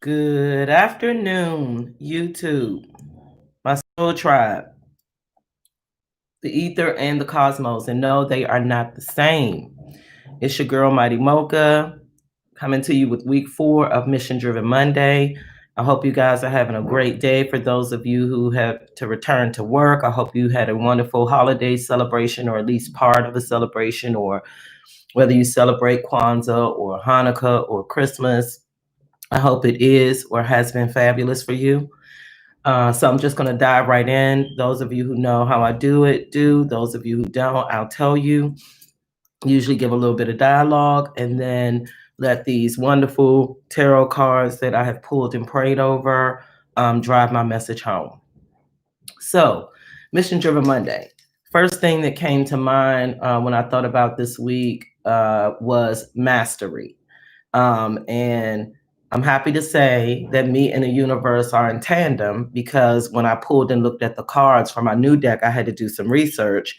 Good afternoon, YouTube, my soul tribe, the ether and the cosmos, and no, they are not the same. It's your girl, Mighty Mocha, coming to you with week 4 of Mission Driven Monday. I hope you guys are having a great day. For those of you who have to return to work, I hope you had a wonderful holiday celebration, or at least part of a celebration, or whether you celebrate Kwanzaa or Hanukkah or Christmas. I hope it is or has been fabulous for you. So I'm just going to dive right in. Those of you who know how I do it, do. Those of you who don't, I'll tell you. Usually give a little bit of dialogue and then let these wonderful tarot cards that I have pulled and prayed over drive my message home. So, Mission Driven Monday. First thing that came to mind when I thought about this week was mastery. And I'm happy to say that me and the universe are in tandem, because when I pulled and looked at the cards for my new deck, I had to do some research.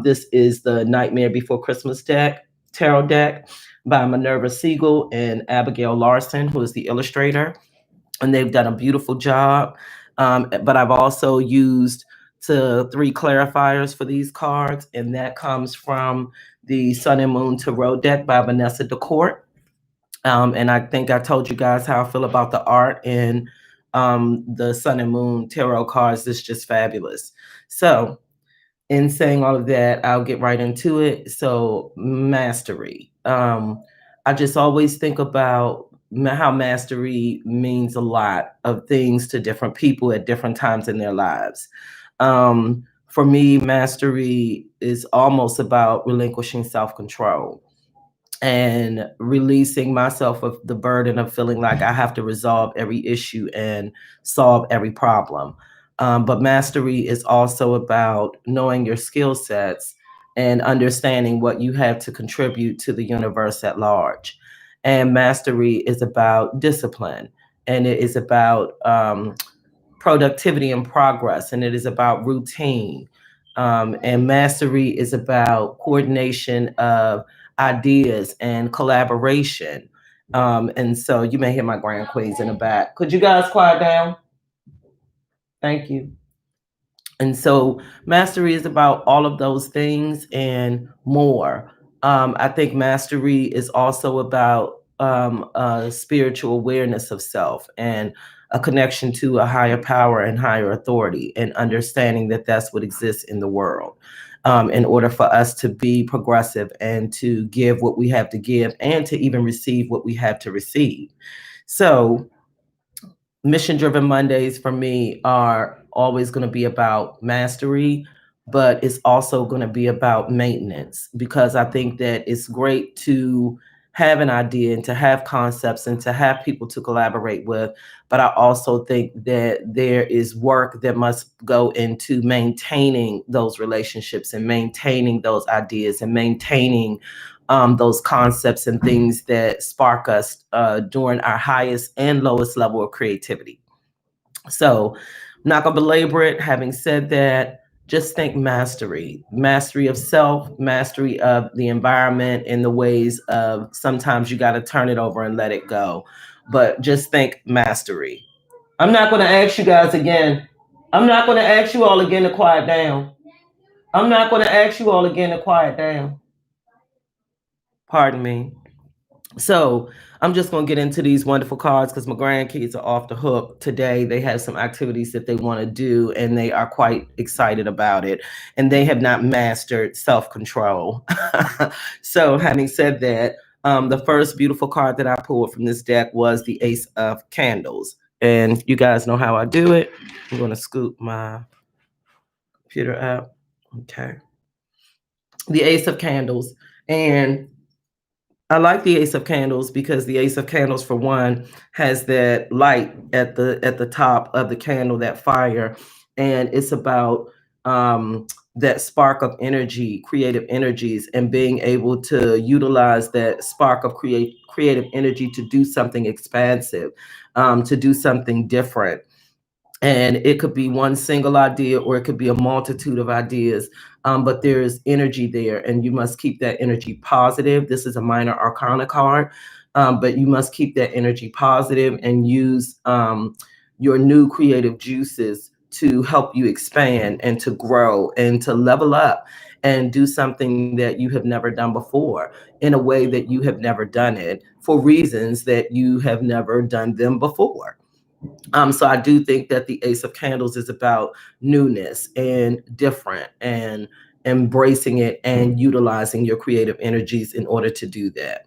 This is the Nightmare Before Christmas deck, tarot deck by Minerva Siegel and Abigail Larson, who is the illustrator. And they've done a beautiful job. But I've also used 3 clarifiers for these cards, and that comes from the Sun and Moon Tarot deck by Vanessa DeCourt. And I think I told you guys how I feel about the art in the Sun and Moon tarot cards. It's just fabulous. So, in saying all of that, I'll get right into it. So, mastery. I just always think about how mastery means a lot of things to different people at different times in their lives. For me, mastery is almost about relinquishing self-control and releasing myself of the burden of feeling like I have to resolve every issue and solve every problem. But mastery is also about knowing your skill sets and understanding what you have to contribute to the universe at large. And mastery is about discipline, and it is about productivity and progress, and it is about routine. And mastery is about coordination of ideas and collaboration. And so you may hear my grand queens in the back. Could you guys quiet down? Thank you. And so mastery is about all of those things and more. I think mastery is also about a spiritual awareness of self and a connection to a higher power and higher authority, and understanding that that's what exists in the world. In order for us to be progressive and to give what we have to give, and to even receive what we have to receive. So, Mission Driven Mondays for me are always going to be about mastery, but it's also going to be about maintenance, because I think that it's great to have an idea and to have concepts and to have people to collaborate with. But I also think that there is work that must go into maintaining those relationships and maintaining those ideas and maintaining those concepts and things that spark us during our highest and lowest level of creativity. So, I'm not going to belabor it. Having said that, just think mastery of self, mastery of the environment, in the ways of sometimes you got to turn it over and let it go. But just think mastery. I'm not going to ask you guys again. I'm not going to ask you all again to quiet down. I'm not going to ask you all again to quiet down. Pardon me. So I'm just going to get into these wonderful cards, because my grandkids are off the hook today. They have some activities that they want to do, and they are quite excited about it. And they have not mastered self-control. So having said that, the first beautiful card that I pulled from this deck was the Ace of Candles. And you guys know how I do it. I'm going to scoop my computer out. Okay. The Ace of Candles. And I like the Ace of Candles because the Ace of Candles, for one, has that light at the top of the candle, that fire, and it's about that spark of energy, creative energies, and being able to utilize that spark of creative energy to do something expansive, to do something different. And it could be one single idea, or it could be a multitude of ideas. But there's energy there, and you must keep that energy positive. This is a minor arcana card. but you must keep that energy positive and use your new creative juices to help you expand and to grow and to level up and do something that you have never done before in a way that you have never done it for reasons that you have never done them before. So I do think that the Ace of Candles is about newness and different and embracing it and utilizing your creative energies in order to do that.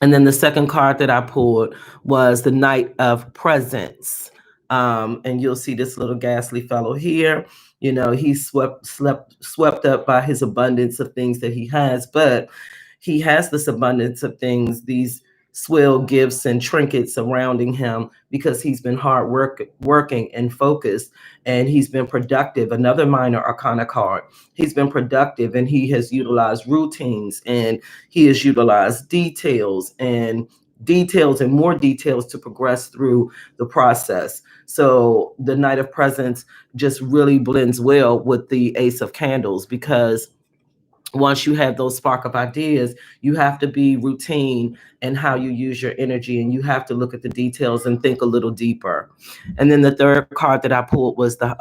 And then the second card that I pulled was the Knight of Presents. And you'll see this little ghastly fellow here. You know, he's swept up by his abundance of things that he has, but he has this abundance of things, these swill gifts and trinkets surrounding him because he's been working and focused, and he's been productive. Another minor arcana card. He's been productive and he has utilized routines, and he has utilized details and more details to progress through the process. So the Knight of Presents just really blends well with the Ace of Candles, because once you have those spark of ideas, you have to be routine in how you use your energy, and you have to look at the details and think a little deeper. And then the third card that I pulled was the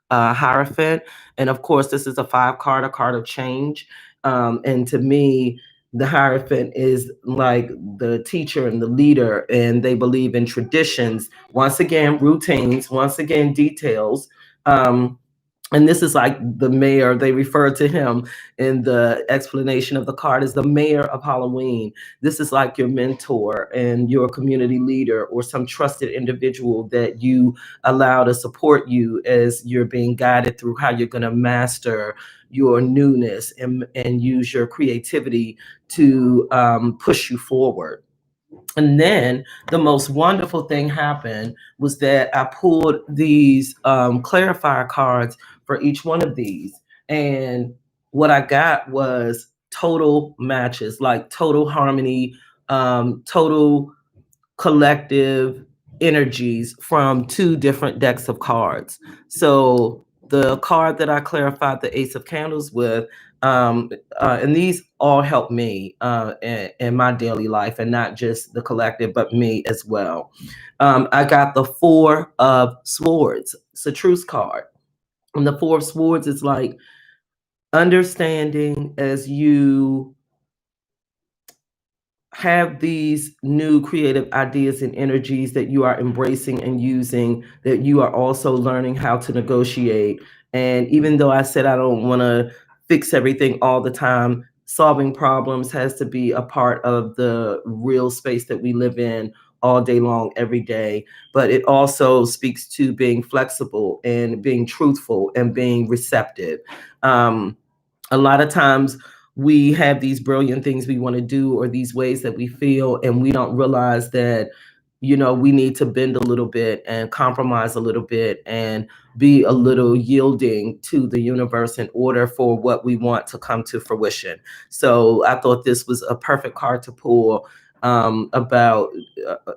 Hierophant. And of course, this is a 5 card, a card of change. And to me, the Hierophant is like the teacher and the leader, and they believe in traditions. Once again, routines, once again, details. And this is like the mayor. They refer to him in the explanation of the card as the mayor of Halloween. This is like your mentor and your community leader or some trusted individual that you allow to support you as you're being guided through how you're going to master your newness and use your creativity to push you forward. And then the most wonderful thing happened was that I pulled these clarifier cards for each one of these. And what I got was total matches, like total harmony, total collective energies from 2 different decks of cards. So the card that I clarified the Ace of Candles with, and these all help me in my daily life, and not just the collective, but me as well. I got the 4 of Swords. It's a truce card. And the 4 of Swords is like understanding as you have these new creative ideas and energies that you are embracing and using, that you are also learning how to negotiate. And even though I said I don't want to fix everything all the time, solving problems has to be a part of the real space that we live in all day long, every day. But it also speaks to being flexible and being truthful and being receptive. A lot of times we have these brilliant things we want to do, or these ways that we feel, and we don't realize that, you know, we need to bend a little bit and compromise a little bit and be a little yielding to the universe in order for what we want to come to fruition. So I thought this was a perfect card to pull about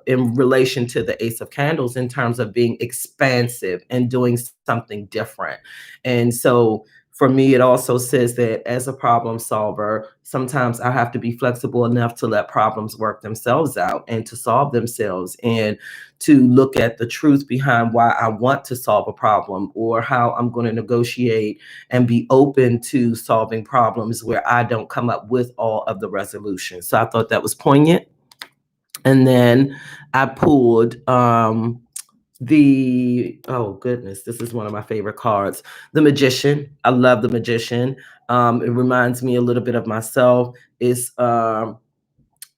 in relation to the Ace of Candles, in terms of being expansive and doing something different. And so for me, it also says that as a problem solver, sometimes I have to be flexible enough to let problems work themselves out and to solve themselves, and to look at the truth behind why I want to solve a problem, or how I'm going to negotiate and be open to solving problems where I don't come up with all of the resolutions. So I thought that was poignant. And then I pulled oh goodness, this is one of my favorite cards, the Magician. I love the Magician. It reminds me a little bit of myself. It's on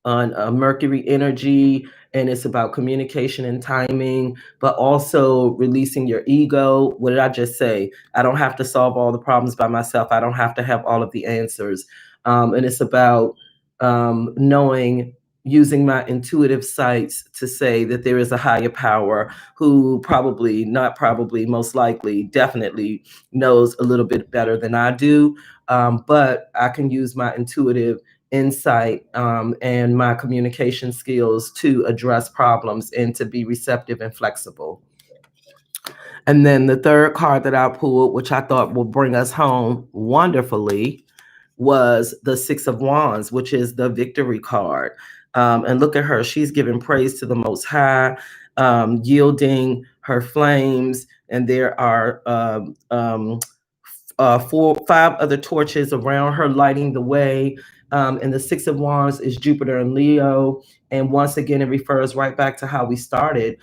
Mercury energy, and it's about communication and timing, but also releasing your ego. What did I just say? I don't have to solve all the problems by myself. I don't have to have all of the answers. And it's about knowing, using my intuitive sights to say that there is a higher power who probably, not probably, most likely, definitely knows a little bit better than I do. But I can use my intuitive insight and my communication skills to address problems and to be receptive and flexible. And then the third card that I pulled, which I thought will bring us home wonderfully, was the 6 of Wands, which is the victory card. And look at her. She's giving praise to the Most High, yielding her flames. And there are 5 other torches around her lighting the way. And the Six of Wands is Jupiter and Leo. And once again, it refers right back to how we started,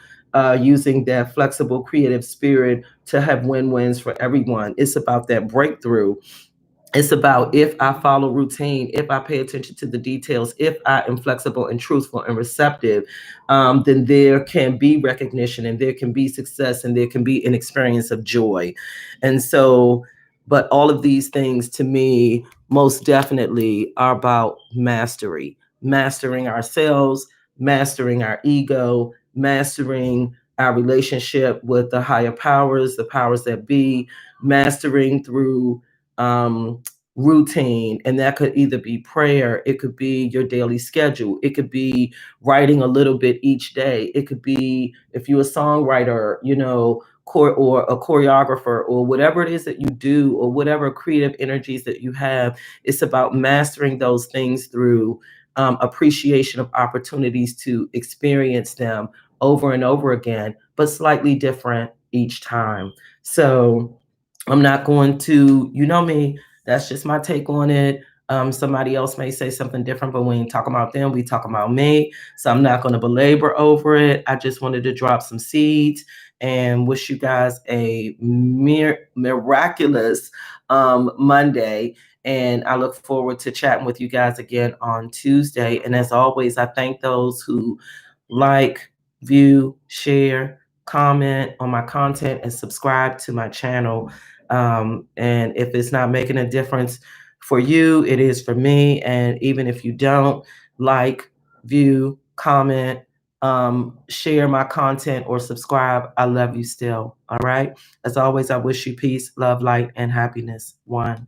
using that flexible, creative spirit to have win-wins for everyone. It's about that breakthrough. It's about, if I follow routine, if I pay attention to the details, if I am flexible and truthful and receptive, then there can be recognition and there can be success and there can be an experience of joy. And so, but all of these things to me most definitely are about mastery, mastering ourselves, mastering our ego, mastering our relationship with the higher powers, the powers that be, mastering through routine. And that could either be prayer, it could be your daily schedule, it could be writing a little bit each day, it could be, if you're a songwriter, or a choreographer, or whatever it is that you do, or whatever creative energies that you have. It's about mastering those things through appreciation of opportunities to experience them over and over again, but slightly different each time. So I'm not going to, me, that's just my take on it. Somebody else may say something different, but we ain't talking about them, we talking about me. So I'm not going to belabor over it. I just wanted to drop some seeds and wish you guys a miraculous Monday. And I look forward to chatting with you guys again on Tuesday. And as always, I thank those who like, view, share, comment on my content, and subscribe to my channel. And if it's not making a difference for you, it is for me. And even if you don't like, view, comment, share my content, or subscribe, I love you still. All right. As always, I wish you peace, love, light, and happiness. One.